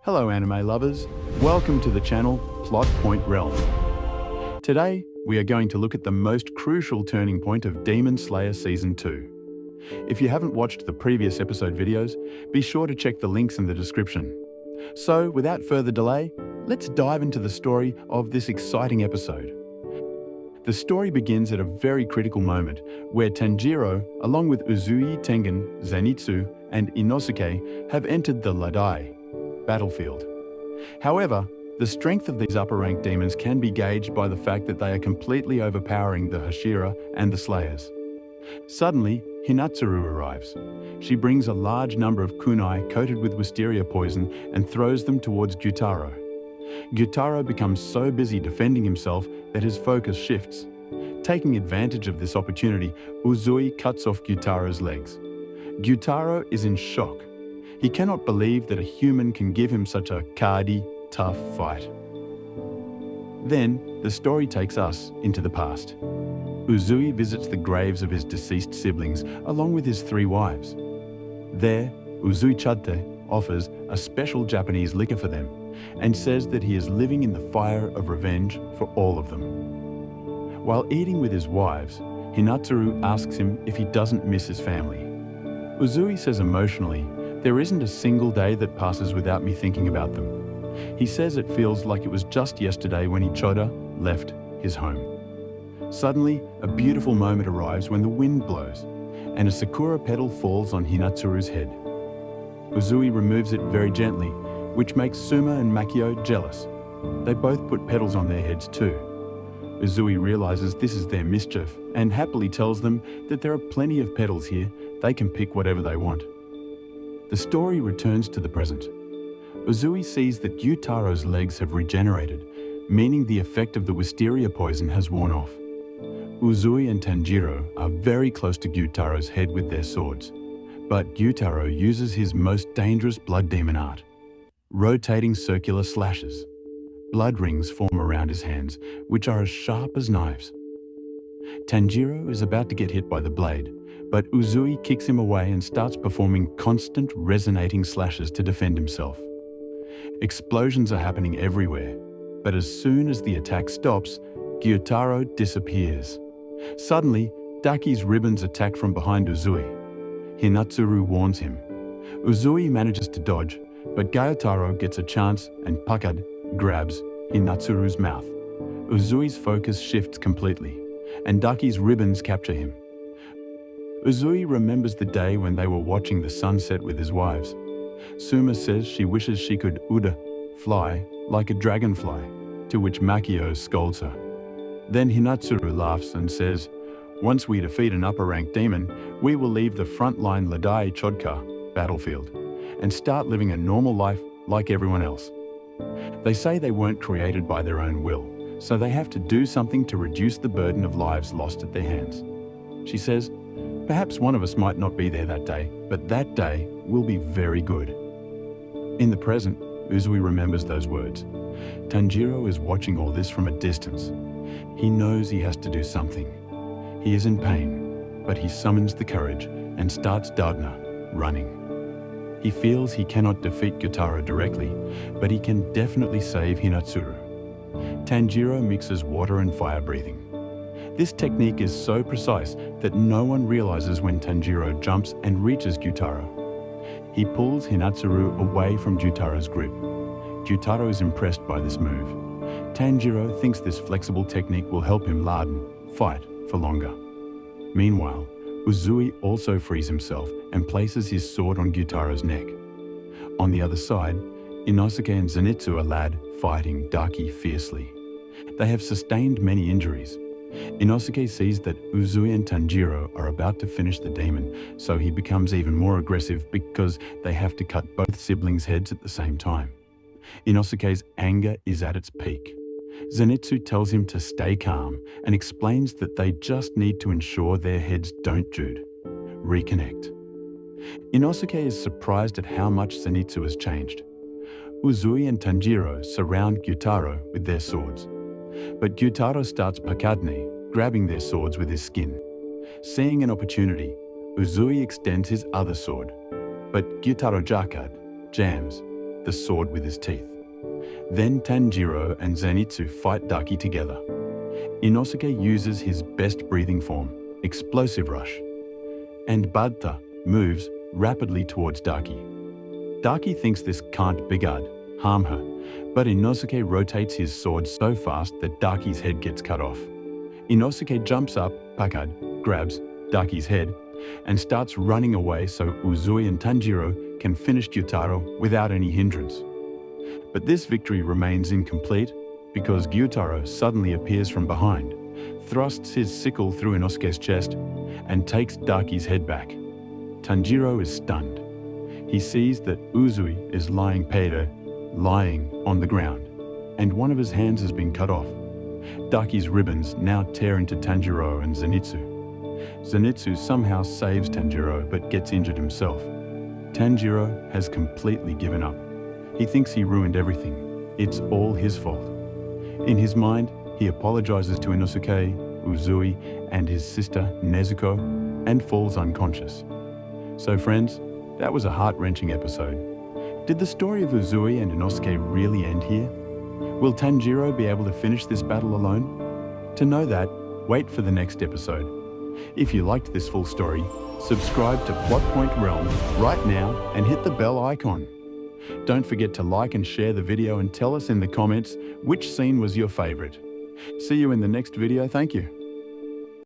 Hello anime lovers, welcome to the channel Plot Point Realm. Today, we are going to look at the most crucial turning point of Demon Slayer Season 2. If you haven't watched the previous episode videos, be sure to check the links in the description. So, without further delay, let's dive into the story of this exciting episode. The story begins at a very critical moment where Tanjiro, along with Uzui, Tengen, Zenitsu, and Inosuke, have entered the Ladai battlefield. However, the strength of these upper-ranked demons can be gauged by the fact that they are completely overpowering the Hashira and the Slayers. Suddenly, Hinatsuru arrives. She brings a large number of kunai coated with wisteria poison and throws them towards Gyutaro. Gyutaro becomes so busy defending himself that his focus shifts. Taking advantage of this opportunity, Uzui cuts off Gyutaro's legs. Gyutaro is in shock. He cannot believe that a human can give him such a hardy, tough fight. Then, the story takes us into the past. Uzui visits the graves of his deceased siblings along with his 3 wives. There, Uzui Chate offers a special Japanese liquor for them and says that he is living in the fire of revenge for all of them. While eating with his wives, Hinatsuru asks him if he doesn't miss his family. Uzui says emotionally, "There isn't a single day that passes without me thinking about them." He says it feels like it was just yesterday when Ichoda left his home. Suddenly, a beautiful moment arrives when the wind blows, and a sakura petal falls on Hinatsuru's head. Uzui removes it very gently, which makes Suma and Makio jealous. They both put petals on their heads too. Uzui realizes this is their mischief and happily tells them that there are plenty of petals here, they can pick whatever they want. The story returns to the present. Uzui sees that Gyutaro's legs have regenerated, meaning the effect of the wisteria poison has worn off. Uzui and Tanjiro are very close to Gyutaro's head with their swords, but Gyutaro uses his most dangerous blood demon art, rotating circular slashes. Blood rings form around his hands, which are as sharp as knives. Tanjiro is about to get hit by the blade, but Uzui kicks him away and starts performing constant resonating slashes to defend himself. Explosions are happening everywhere, but as soon as the attack stops, Gyutaro disappears. Suddenly, Daki's ribbons attack from behind Uzui. Hinatsuru warns him. Uzui manages to dodge, but Gyutaro gets a chance and Pakad grabs Hinatsuru's mouth. Uzui's focus shifts completely, and Daki's ribbons capture him. Uzui remembers the day when they were watching the sunset with his wives. Suma says she wishes she could uda, fly, like a dragonfly, to which Makio scolds her. Then Hinatsuru laughs and says, "Once we defeat an upper-ranked demon, we will leave the frontline Ladai Chodka battlefield and start living a normal life like everyone else." They say they weren't created by their own will, so they have to do something to reduce the burden of lives lost at their hands. She says, "Perhaps one of us might not be there that day, but that day will be very good." In the present, Uzui remembers those words. Tanjiro is watching all this from a distance. He knows he has to do something. He is in pain, but he summons the courage and starts Dardna, running. He feels he cannot defeat Gyutaro directly, but he can definitely save Hinatsuru. Tanjiro mixes water and fire breathing. This technique is so precise that no one realizes when Tanjiro jumps and reaches Gyutaro. He pulls Hinatsuru away from Gyutaro's grip. Gyutaro is impressed by this move. Tanjiro thinks this flexible technique will help him fight for longer. Meanwhile, Uzui also frees himself and places his sword on Gyutaro's neck. On the other side, Inosuke and Zenitsu are fighting Daki fiercely. They have sustained many injuries. Inosuke sees that Uzui and Tanjiro are about to finish the demon, so he becomes even more aggressive because they have to cut both siblings' heads at the same time. Inosuke's anger is at its peak. Zenitsu tells him to stay calm and explains that they just need to ensure their heads don't reconnect. Inosuke is surprised at how much Zenitsu has changed. Uzui and Tanjiro surround Gyutaro with their swords. But Gyutaro starts Pakadne, grabbing their swords with his skin. Seeing an opportunity, Uzui extends his other sword, but Gyutaro Jakad jams, the sword with his teeth. Then Tanjiro and Zenitsu fight Daki together. Inosuke uses his best breathing form, Explosive Rush, and Badta moves rapidly towards Daki. Daki thinks this can't harm her, but Inosuke rotates his sword so fast that Daki's head gets cut off. Inosuke jumps up, grabs Daki's head, and starts running away so Uzui and Tanjiro can finish Gyutaro without any hindrance. But this victory remains incomplete because Gyutaro suddenly appears from behind, thrusts his sickle through Inosuke's chest, and takes Daki's head back. Tanjiro is stunned. He sees that Uzui is lying on the ground, and one of his hands has been cut off. Daki's ribbons now tear into Tanjiro and Zenitsu. Zenitsu somehow saves Tanjiro but gets injured himself. Tanjiro has completely given up. He thinks he ruined everything. It's all his fault. In his mind, he apologizes to Inosuke, Uzui, and his sister Nezuko, and falls unconscious. So friends, that was a heart-wrenching episode. Did the story of Uzui and Inosuke really end here? Will Tanjiro be able to finish this battle alone? To know that, wait for the next episode. If you liked this full story, subscribe to Plot Point Realm right now and hit the bell icon. Don't forget to like and share the video and tell us in the comments which scene was your favorite. See you in the next video. Thank you.